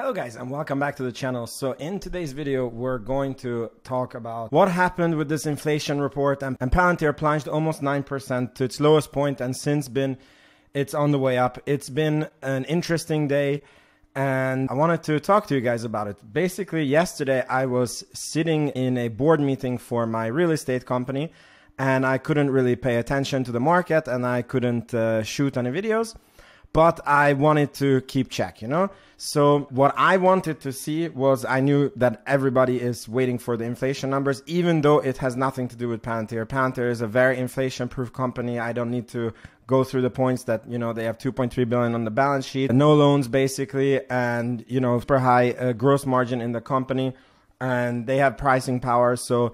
Hello guys and welcome back to the channel. So in today's video we're going to talk about what happened with this inflation report, and Palantir plunged almost 9% to its lowest point, and since it's on the way up. It's been an interesting day and I wanted to talk to you guys about it. Basically yesterday I was sitting in a board meeting for my real estate company and I couldn't really pay attention to the market and I couldn't shoot any videos. But I wanted to keep check, So what I wanted to see was, I knew that everybody is waiting for the inflation numbers, even though it has nothing to do with Palantir. Palantir is a very inflation-proof company. I don't need to go through the points that, they have 2.3 billion on the balance sheet, no loans basically, and, super high gross margin in the company, and they have pricing power. So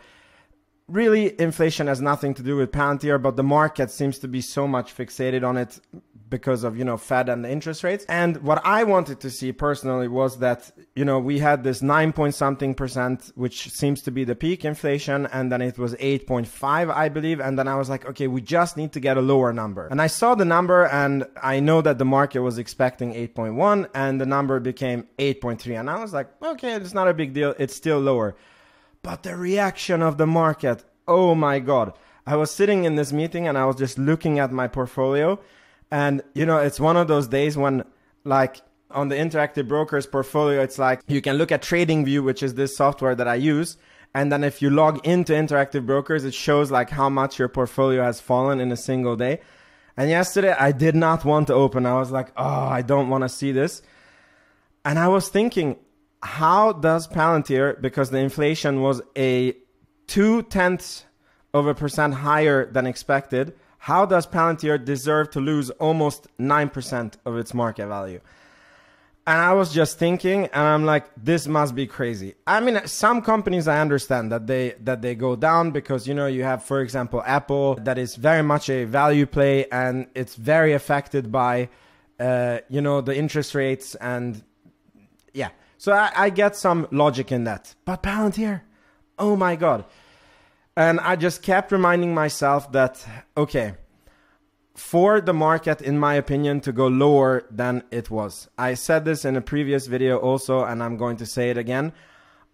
really, inflation has nothing to do with Palantir, but the market seems to be so much fixated on it because of, Fed and the interest rates. And what I wanted to see personally was that, we had this 9-point-something%, which seems to be the peak inflation, and then it was 8.5, I believe. And then I was like, okay, we just need to get a lower number. And I saw the number and I know that the market was expecting 8.1 and the number became 8.3. And I was like, okay, it's not a big deal. It's still lower. But the reaction of the market, oh my God. I was sitting in this meeting and I was just looking at my portfolio. And, it's one of those days when, like, on the Interactive Brokers portfolio, it's like you can look at TradingView, which is this software that I use. And then if you log into Interactive Brokers, it shows like how much your portfolio has fallen in a single day. And yesterday I did not want to open. I was like, oh, I don't want to see this. And I was thinking, how does Palantir, because the inflation was a 0.2% higher than expected, how does Palantir deserve to lose almost 9% of its market value? And I was just thinking, and I'm like, this must be crazy. I mean, some companies I understand that they go down because, you have, for example, Apple, that is very much a value play and it's very affected by, the interest rates and yeah. So I get some logic in that. But Palantir, oh my God. And I just kept reminding myself that, okay, for the market, in my opinion, to go lower than it was. I said this in a previous video also, and I'm going to say it again.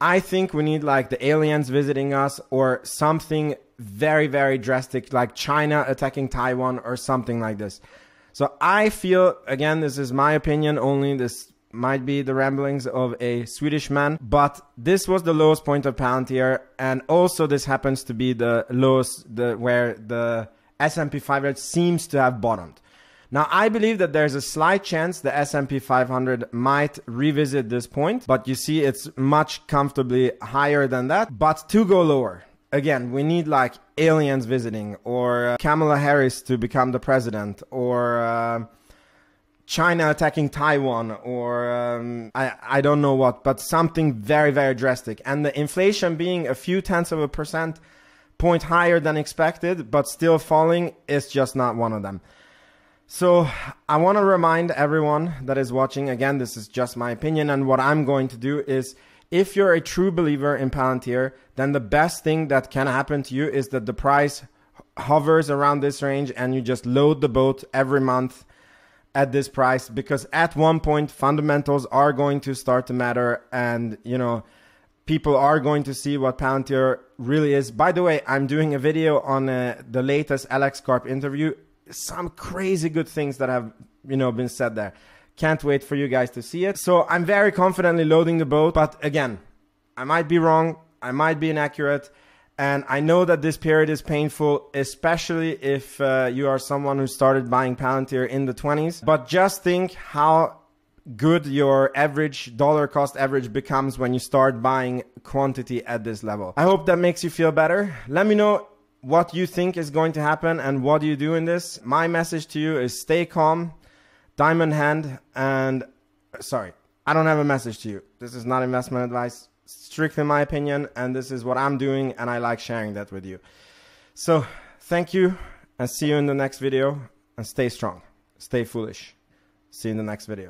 I think we need like the aliens visiting us or something very, very drastic, like China attacking Taiwan or something like this. So I feel, again, this is my opinion only, this might be the ramblings of a Swedish man, but this was the lowest point of Palantir, and also this happens to be the lowest where the S&P 500 seems to have bottomed. Now I believe that there's a slight chance the S&P 500 might revisit this point, but you see it's much comfortably higher than that. But to go lower, again, we need like aliens visiting, or Kamala Harris to become the president, or China attacking Taiwan, or I don't know what, but something very, very drastic. And the inflation being a few tenths of a percent point higher than expected, but still falling, is just not one of them. So I want to remind everyone that is watching, again, this is just my opinion, and what I'm going to do is, if you're a true believer in Palantir, then the best thing that can happen to you is that the price hovers around this range and you just load the boat every month at this price, because at one point fundamentals are going to start to matter, and people are going to see what Palantir really is. By the way, I'm doing a video on the latest Alex Karp interview. Some crazy good things that have been said there. Can't wait for you guys to see it. So I'm very confidently loading the boat, but again, I might be wrong, I might be inaccurate. And I know that this period is painful, especially if you are someone who started buying Palantir in the 20s. But just think how good your average dollar cost average becomes when you start buying quantity at this level. I hope that makes you feel better. Let me know what you think is going to happen and what do you do in this. My message to you is stay calm, diamond hand, and sorry, I don't have a message to you. This is not investment advice. Strictly my opinion, and this is what I'm doing, and I like sharing that with you. So thank you, and see you in the next video, and stay strong, stay foolish. See you in the next video.